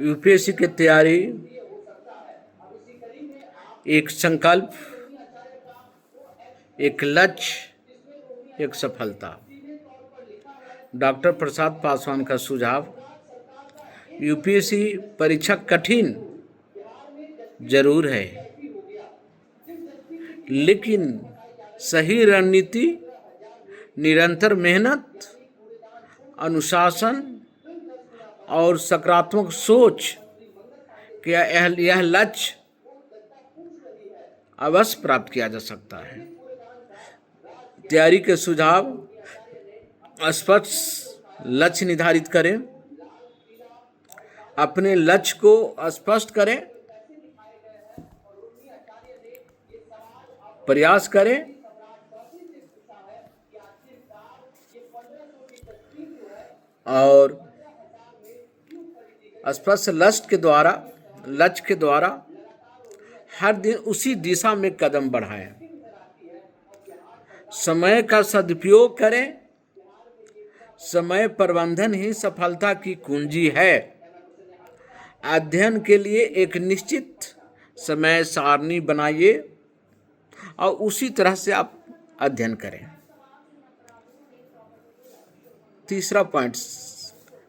UPSC की तैयारी एक संकल्प, एक लक्ष्य, एक सफलता। डॉक्टर प्रसाद पासवान का सुझाव, यूपीएससी परीक्षा कठिन जरूर है, लेकिन सही रणनीति, निरंतर मेहनत, अनुशासन और सकारात्मक सोच के यह लक्ष्य अवश्य प्राप्त किया जा सकता है। तैयारी के सुझाव, स्पष्ट लक्ष्य निर्धारित करें, अपने लक्ष्य को स्पष्ट करें, प्रयास करें, और स्पष्ट लक्ष्य के द्वारा हर दिन उसी दिशा में कदम बढ़ाएं। समय का सदुपयोग करें। समय प्रबंधन ही सफलता की कुंजी है। अध्ययन के लिए एक निश्चित समय सारणी बनाइए और उसी तरह से आप अध्ययन करें। तीसरा पॉइंट,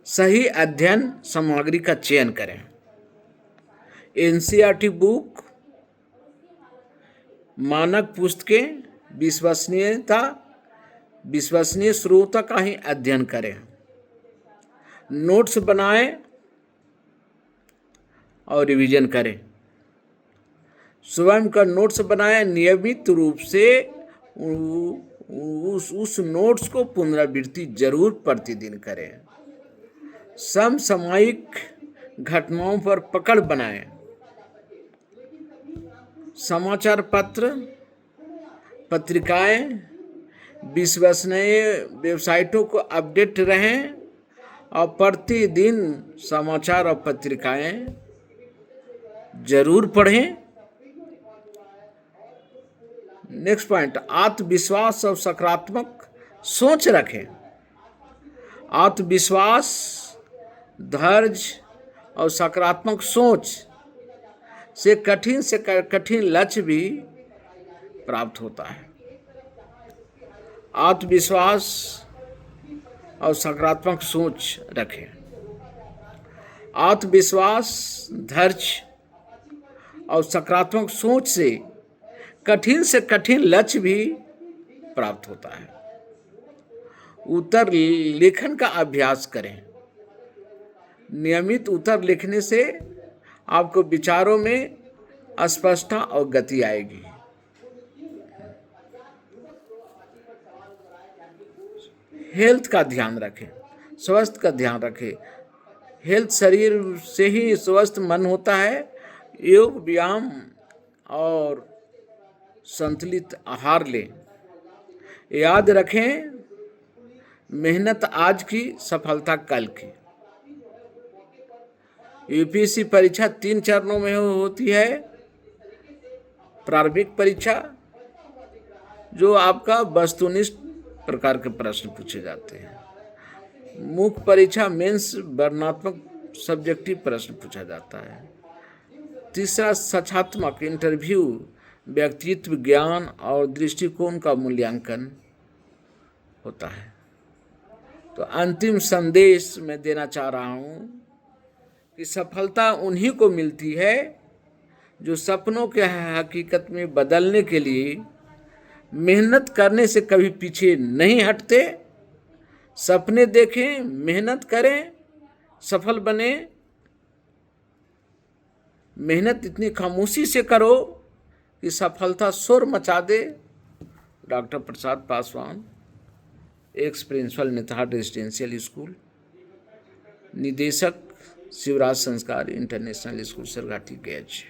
सही अध्ययन सामग्री का चयन करें। एनसीईआरटी बुक, मानक पुस्तकें, विश्वसनीय स्रोतों का ही अध्ययन करें। नोट्स बनाएं और रिवीजन करें। स्वयं का नोट्स बनाएं, नियमित रूप से उस नोट्स को पुनरावृत्ति जरूर प्रतिदिन करें। समसामयिक घटनाओं पर पकड़ बनाएं। समाचार पत्र, पत्रिकाएं, विश्वसनीय वेबसाइटों को अपडेट रहें और प्रतिदिन समाचार और पत्रिकाएं जरूर पढ़ें। नेक्स्ट पॉइंट, आत्मविश्वास और सकारात्मक सोच रखें। आत्मविश्वास, धैर्य और सकारात्मक सोच से कठिन लक्ष्य भी प्राप्त होता है। आत्मविश्वास और सकारात्मक सोच रखें। आत्मविश्वास, धैर्य और सकारात्मक सोच से कठिन लक्ष्य भी प्राप्त होता है। उत्तर लेखन का अभ्यास करें। नियमित उत्तर लिखने से आपको विचारों में स्पष्टता और गति आएगी। हेल्थ का ध्यान रखें, स्वास्थ्य का ध्यान रखें। हेल्थ, शरीर से ही स्वस्थ मन होता है। योग, व्यायाम और संतुलित आहार लें। याद रखें, मेहनत आज की, सफलता कल की। यूपीएससी परीक्षा 3 चरणों में होती है। प्रारंभिक परीक्षा, जो आपका वस्तुनिष्ठ प्रकार के प्रश्न पूछे जाते हैं। मुख्य परीक्षा, मेंस, वर्णनात्मक सब्जेक्टिव प्रश्न पूछा जाता है। तीसरा, साक्षात्मक इंटरव्यू, व्यक्तित्व ज्ञान और दृष्टिकोण का मूल्यांकन होता है। तो अंतिम संदेश मैं देना चाह रहा हूँ कि सफलता उन्हीं को मिलती है जो सपनों के हकीकत में बदलने के लिए मेहनत करने से कभी पीछे नहीं हटते। सपने देखें, मेहनत करें, सफल बने। मेहनत इतनी खामोशी से करो कि सफलता शोर मचा दे। Doctor Prasad Paswan, ex principal, Netarhat residential school, निदेशक, शिवराज संस्कार इंटरनेशनल स्कूल, सरघाटी, गैज।